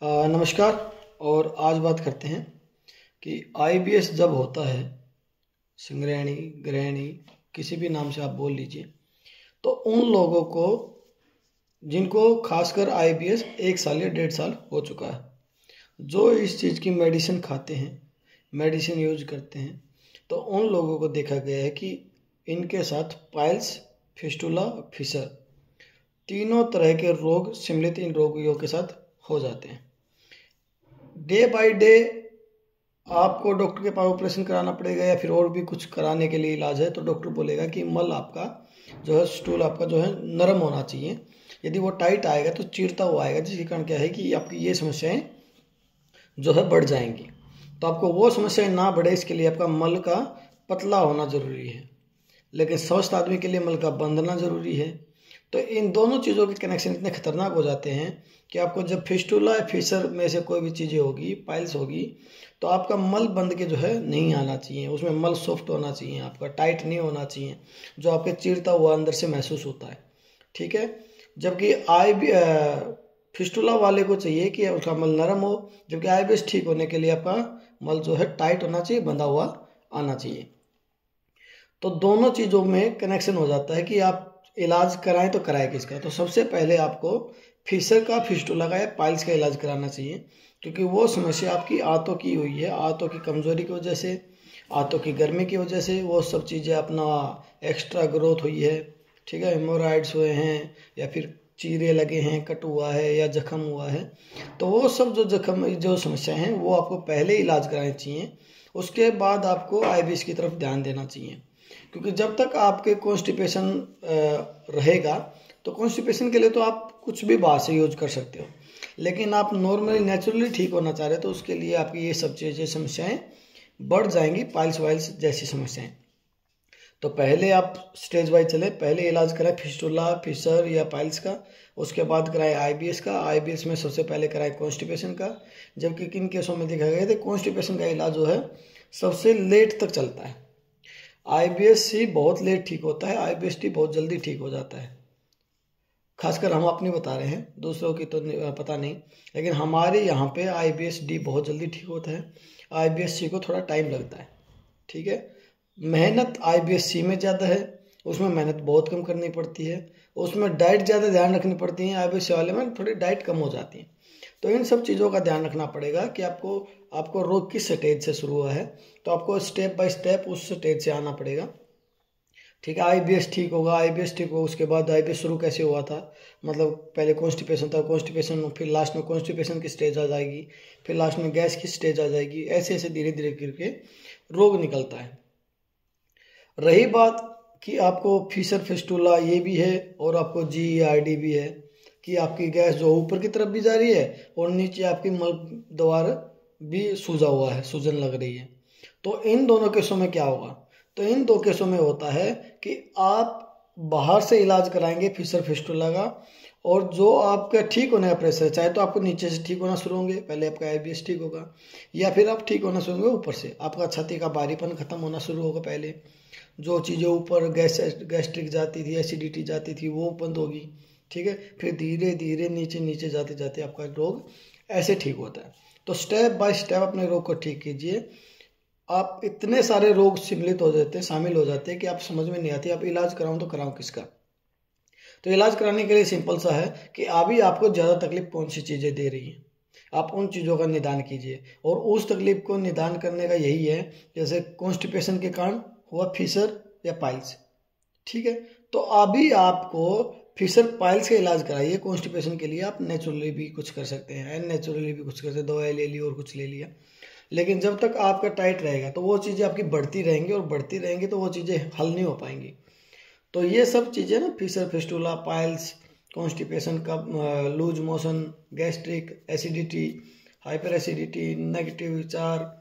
नमस्कार। और आज बात करते हैं कि आईबीएस जब होता है, संग्रहणी ग्रहणी किसी भी नाम से आप बोल लीजिए, तो उन लोगों को जिनको खासकर आईबीएस 1 साल या 1.5 साल हो चुका है, जो इस चीज़ की मेडिसिन खाते हैं, मेडिसिन यूज करते हैं, तो उन लोगों को देखा गया है कि इनके साथ पाइल्स, फिस्टुला, फिशर तीनों तरह के रोग सम्मिलित इन रोगियों के साथ हो जाते हैं। डे बाय डे आपको डॉक्टर के पास ऑपरेशन कराना पड़ेगा या फिर और भी कुछ कराने के लिए इलाज है, तो डॉक्टर बोलेगा कि मल आपका जो है, स्टूल आपका जो है नरम होना चाहिए। यदि वो टाइट आएगा तो चीरता हुआ आएगा, जिसके कारण क्या है कि आपकी ये समस्याएं जो है बढ़ जाएंगी। तो आपको वो समस्याएं ना बढ़े, इसके लिए आपका मल का पतला होना जरूरी है, लेकिन स्वस्थ आदमी के लिए मल का बंधना जरूरी है। तो इन दोनों चीज़ों के कनेक्शन इतने खतरनाक हो जाते हैं कि आपको जब फिस्टुला या फिशर में से कोई भी चीज़ें होगी, पाइल्स होगी, तो आपका मल बंध के जो है नहीं आना चाहिए, उसमें मल सॉफ्ट होना चाहिए, आपका टाइट नहीं होना चाहिए, जो आपके चीरता हुआ अंदर से महसूस होता है। ठीक है। जबकि फिस्टुला वाले को चाहिए कि उसका मल नरम हो, जबकि आईबीएस ठीक होने के लिए आपका मल जो है टाइट होना चाहिए, बंधा हुआ आना चाहिए। तो दोनों चीज़ों में कनेक्शन हो जाता है कि आप इलाज कराएं तो कराएं किसका। तो सबसे पहले आपको फिशर का, फिस्टुला का या पाइल्स का इलाज कराना चाहिए, क्योंकि वो समस्या आपकी आंतों की हुई है, आंतों की कमजोरी की वजह से, आंतों की गर्मी की वजह से वो सब चीज़ें अपना एक्स्ट्रा ग्रोथ हुई है। ठीक है, हेमोराइड्स हुए हैं या फिर चीरे लगे हैं, कट हुआ है या जख्म हुआ है, तो वो सब जो समस्याएं हैं वो आपको पहले इलाज करानी चाहिए। उसके बाद आपको आईबीएस की तरफ ध्यान देना चाहिए, क्योंकि जब तक आपके कॉन्स्टिपेशन रहेगा, तो कॉन्स्टिपेशन के लिए तो आप कुछ भी बाहर से यूज कर सकते हो, लेकिन आप नॉर्मली नेचुरली ठीक होना चाह रहे हो, तो उसके लिए आपकी ये सब चीज़ें समस्याएं बढ़ जाएंगी, पाइल्स वाइल्स जैसी समस्याएं। तो पहले आप स्टेज वाइज चले, पहले इलाज कराए फिस्टुला, फिशर या पाइल्स का, उसके बाद कराए आईबीएस का। आईबीएस में सबसे पहले कराए कॉन्स्टिपेशन का, जबकि किन केसों में देखा गया था कॉन्स्टिपेशन का इलाज जो है सबसे लेट तक चलता है। आईबीएस सी बहुत लेट ठीक होता है, आईबीएस टी बहुत जल्दी ठीक हो जाता है। खासकर हम अपनी बता रहे हैं, दूसरों की तो पता नहीं, लेकिन हमारे यहाँ पे आईबीएस डी बहुत जल्दी ठीक होता है, आईबीएस सी को थोड़ा टाइम लगता है। ठीक है। मेहनत आईबीएस सी में ज़्यादा है, उसमें मेहनत बहुत कम करनी पड़ती है, उसमें डाइट ज़्यादा ध्यान रखनी पड़ती है, आईबीएस सी वाले में थोड़ी डाइट कम हो जाती है। तो इन सब चीज़ों का ध्यान रखना पड़ेगा कि आपको रोग किस स्टेज से शुरू हुआ है, तो आपको स्टेप बाय स्टेप उस स्टेज से आना पड़ेगा। ठीक है। आईबीएस ठीक होगा, आईबीएस ठीक होगा, उसके बाद आईबीएस शुरू कैसे हुआ था, मतलब पहले कॉन्स्टिपेशन था, कॉन्स्टिपेशन फिर लास्ट में कॉन्स्टिपेशन की स्टेज आ जाएगी, फिर लास्ट में गैस की स्टेज आ जाएगी, ऐसे ऐसे धीरे धीरे करके रोग निकलता है। रही बात कि आपको फिशर, फिस्टुला ये भी है और आपको जीईआरडी भी है, कि आपकी गैस जो ऊपर की तरफ भी जा रही है और नीचे आपकी मल द्वार भी सूजा हुआ है, सूजन लग रही है। तो इन दोनों केसों में क्या होगा, तो इन दो केसों में होता है कि आप बाहर से इलाज कराएंगे फिशर, फिस्टुला का, और जो आपका ठीक होने का प्रेशर, चाहे तो आपको नीचे से ठीक होना शुरू होंगे, पहले आपका आईबीएस ठीक होगा, या फिर आप ठीक होना शुरू होंगे ऊपर से, आपका छाती का भारीपन खत्म होना शुरू होगा। पहले जो चीज़ें ऊपर गैस्ट्रिक जाती थी, एसिडिटी जाती थी, वो बंद होगी। ठीक है। फिर धीरे धीरे नीचे नीचे जाते जाते आपका रोग ऐसे ठीक होता है। तो स्टेप बाय स्टेप अपने रोग को ठीक कीजिए। आप इतने सारे रोग सम्मिलित हो जाते हैं, शामिल हो जाते हैं कि आप समझ में नहीं आती आप इलाज कराऊं तो कराऊं किसका। तो इलाज कराने के लिए सिंपल सा है कि अभी आपको ज़्यादा तकलीफ कौन सी चीज़ें दे रही हैं, आप उन चीज़ों का निदान कीजिए, और उस तकलीफ को निदान करने का यही है, जैसे कॉन्स्टिपेशन के कारण हुआ फिशर या पाइल्स। ठीक है। तो अभी आपको फिशर, पाइल्स का इलाज कराइए। कॉन्स्टिपेशन के लिए आप नेचुरली भी कुछ कर सकते हैं, नेचुरली भी कुछ कर सकते हैं, दवाई ले ली और कुछ ले लिया, लेकिन जब तक आपका टाइट रहेगा तो वो चीज़ें आपकी बढ़ती रहेंगी, और बढ़ती रहेंगी तो वो चीज़ें हल नहीं हो पाएंगी। तो ये सब चीज़ें ना, फिशर, फिस्टुला, पाइल्स, कॉन्स्टिपेशन का, loose motion, gastric, acidity, hyper acidity, negative विचार,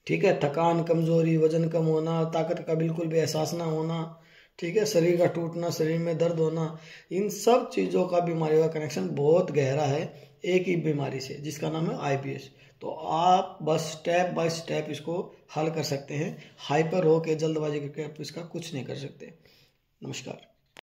ठीक है, थकान, कमजोरी, वजन कम होना, ताकत का बिल्कुल भी एहसास ना होना, ठीक है, शरीर का टूटना, शरीर में दर्द होना, इन सब चीज़ों का, बीमारियों का कनेक्शन बहुत गहरा है एक ही बीमारी से, जिसका नाम है आईबीएस। तो आप बस स्टेप बाय स्टेप इसको हल कर सकते हैं, हाइपर हो के जल्दबाजी करके आप इसका कुछ नहीं कर सकते। नमस्कार।